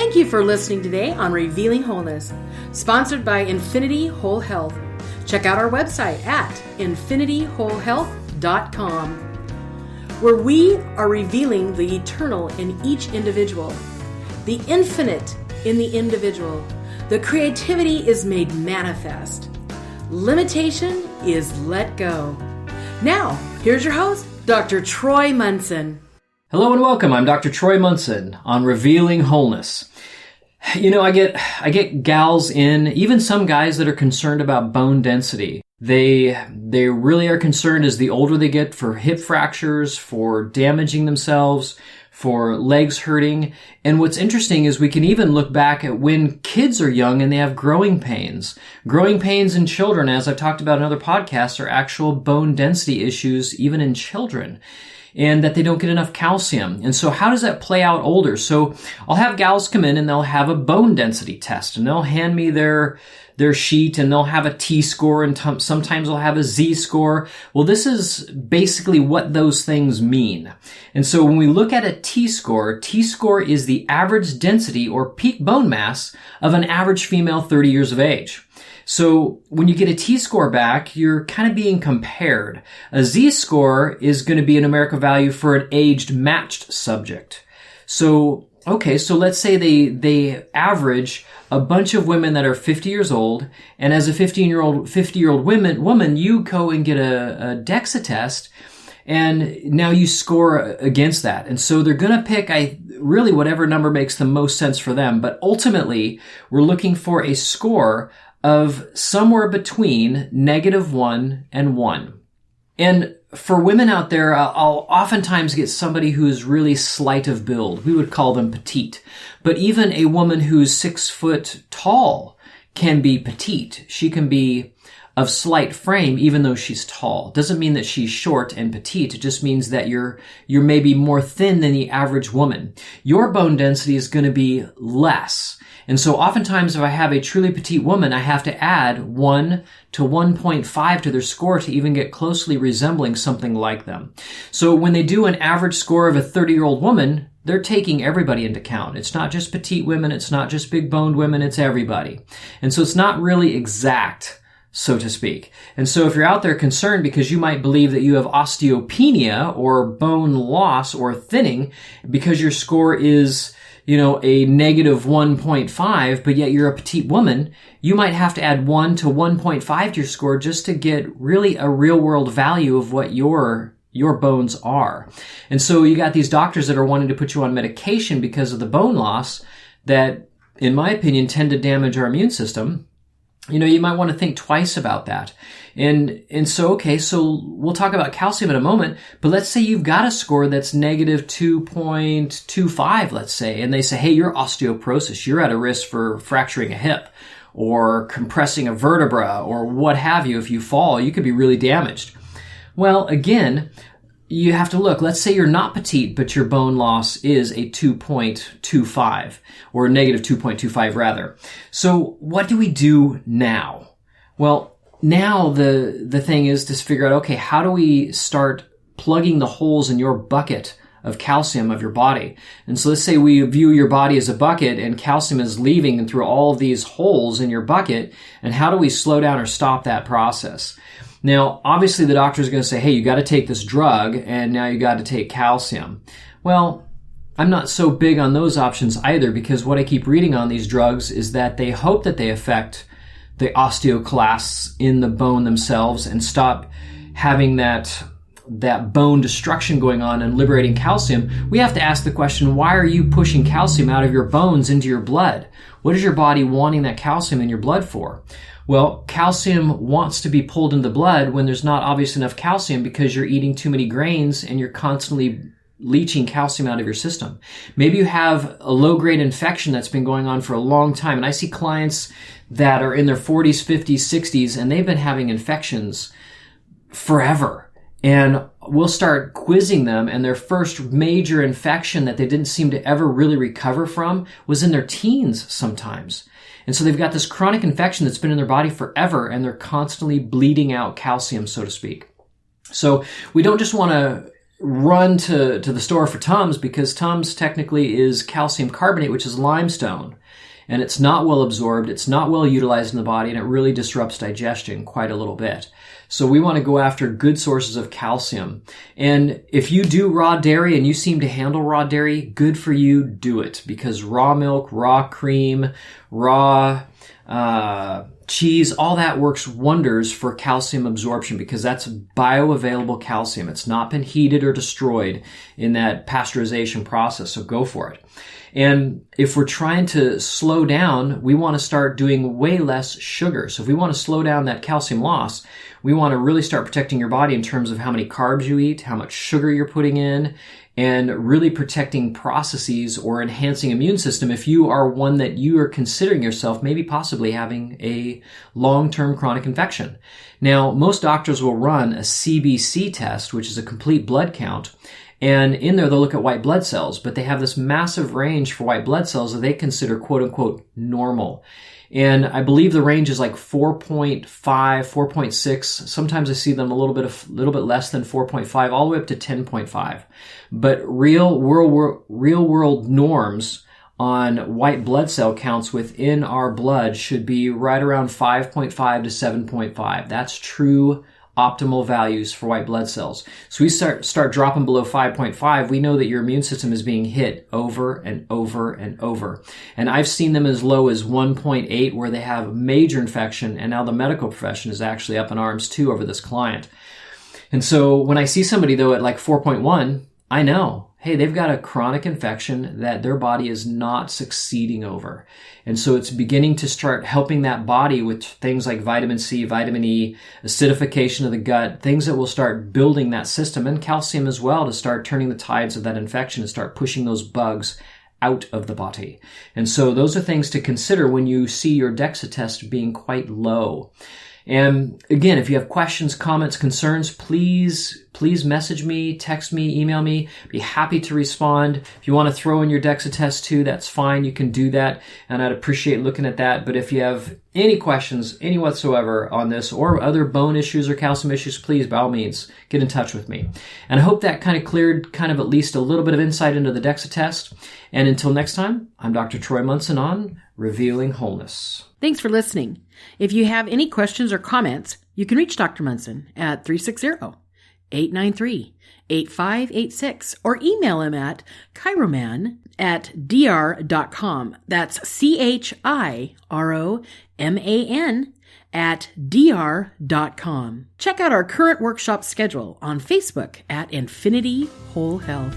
Thank you for listening today on Revealing Wholeness, sponsored by Infinity Whole Health. Check out our website at infinityWholeHealth.com, where we are revealing the eternal in each individual, the infinite in the individual. The creativity is made manifest. Limitation is let go. Now, here's your host, Dr. Troy Munson. Hello and welcome. I'm Dr. Troy Munson on Revealing Wholeness. You know, I get gals in, even some guys that are concerned about bone density. They really are concerned as the older they get for hip fractures, for damaging themselves, for legs hurting. And what's interesting is we can even look back at when kids are young and they have growing pains. Growing pains in children, as I've talked about in other podcasts, are actual bone density issues even in children, and that they don't get enough calcium. And so how does that play out older? So I'll have gals come in and they'll have a bone density test, and they'll hand me their sheet, and they'll have a T-score, and sometimes they'll have a Z-score. Well, this is basically what those things mean. And so when we look at a T-score is the average density or peak bone mass of an average female 30 years of age. So when you get a T-score back, you're kind of being compared. A Z-score is going to be a numerical value for an aged matched subject. So, okay, so let's say they average a bunch of women that are 50 years old, and as a 50-year-old woman, you go and get a Dexa test, and now you score against that. And so they're going to pick really whatever number makes the most sense for them. But ultimately, we're looking for a score of somewhere between -1 and 1. And for women out there, I'll oftentimes get somebody who's really slight of build. We would call them petite. But even a woman who's 6 foot tall can be petite. She can be of slight frame even though she's tall. Doesn't mean that she's short and petite. It just means that you're maybe more thin than the average woman. Your bone density is going to be less. And so oftentimes if I have a truly petite woman, I have to add 1 to 1.5 to their score to even get closely resembling something like them. So when they do an average score of a 30-year-old woman, they're taking everybody into account. It's not just petite women, it's not just big-boned women, it's everybody. And so it's not really exact, so to speak. And so if you're out there concerned because you might believe that you have osteopenia or bone loss or thinning because your score is a -1.5, but yet you're a petite woman, you might have to add 1 to 1.5 to your score just to get really a real world value of what your bones are. And so you got these doctors that are wanting to put you on medication because of the bone loss that, in my opinion, tend to damage our immune system. You might want to think twice about that. And so, okay, so we'll talk about calcium in a moment, but let's say you've got a score that's -2.25, let's say, and they say, hey, you're osteoporosis. You're at a risk for fracturing a hip or compressing a vertebra or what have you. If you fall, you could be really damaged. Well, again, you have to look. Let's say you're not petite, but your bone loss is a 2.25 or -2.25 rather. So what do we do now? Well, now the thing is to figure out, okay, how do we start plugging the holes in your bucket of calcium of your body? And so let's say we view your body as a bucket and calcium is leaving through all of these holes in your bucket. And how do we slow down or stop that process? Now, obviously the doctor is going to say, hey, you got to take this drug and now you got to take calcium. Well, I'm not so big on those options either, because what I keep reading on these drugs is that they hope that they affect the osteoclasts in the bone themselves and stop having that bone destruction going on and liberating calcium. We have to ask the question, why are you pushing calcium out of your bones into your blood? What is your body wanting that calcium in your blood for? Well, calcium wants to be pulled into the blood when there's not obvious enough calcium because you're eating too many grains and you're constantly leaching calcium out of your system. Maybe you have a low-grade infection that's been going on for a long time. And I see clients that are in their 40s, 50s, 60s, and they've been having infections forever. And we'll start quizzing them, and their first major infection that they didn't seem to ever really recover from was in their teens sometimes. And so they've got this chronic infection that's been in their body forever, and they're constantly bleeding out calcium, so to speak. So we don't just want to run to the store for Tums, because Tums technically is calcium carbonate, which is limestone. And it's not well absorbed, it's not well utilized in the body, and it really disrupts digestion quite a little bit. So we want to go after good sources of calcium. And if you do raw dairy and you seem to handle raw dairy, good for you, do it. Because raw milk, raw cream, raw cheese, all that works wonders for calcium absorption, because that's bioavailable calcium. It's not been heated or destroyed in that pasteurization process, so go for it. And if we're trying to slow down, we want to start doing way less sugar. So if we want to slow down that calcium loss, we want to really start protecting your body in terms of how many carbs you eat, how much sugar you're putting in, and really protecting processes or enhancing immune system if you are one that you are considering yourself maybe possibly having a long-term chronic infection. Now, most doctors will run a CBC test, which is a complete blood count. And in there, they'll look at white blood cells, but they have this massive range for white blood cells that they consider quote unquote normal. And I believe the range is like 4.5, 4.6. Sometimes I see them a little bit less than 4.5, all the way up to 10.5. But real world norms on white blood cell counts within our blood should be right around 5.5 to 7.5. That's true optimal values for white blood cells. So we start dropping below 5.5, we know that your immune system is being hit over and over and over. And I've seen them as low as 1.8 where they have major infection, and now the medical profession is actually up in arms too over this client. And so when I see somebody though at like 4.1, I know, hey, they've got a chronic infection that their body is not succeeding over. And so it's beginning to start helping that body with things like vitamin C, vitamin E, acidification of the gut, things that will start building that system, and calcium as well, to start turning the tides of that infection and start pushing those bugs out of the body. And so those are things to consider when you see your Dexa test being quite low. And again, if you have questions, comments, concerns, please message me, text me, email me. Be happy to respond. If you want to throw in your Dexa test too, that's fine. You can do that, and I'd appreciate looking at that. But if you have any questions, any whatsoever on this or other bone issues or calcium issues, please, by all means, get in touch with me. And I hope that kind of cleared kind of at least a little bit of insight into the Dexa test. And until next time, I'm Dr. Troy Munson on Revealing Wholeness. Thanks for listening. If you have any questions or comments, you can reach Dr. Munson at 360-893-8586 or email him at chiroman@dr.com. That's chiroman@dr.com. Check out our current workshop schedule on Facebook at Infinity Whole Health.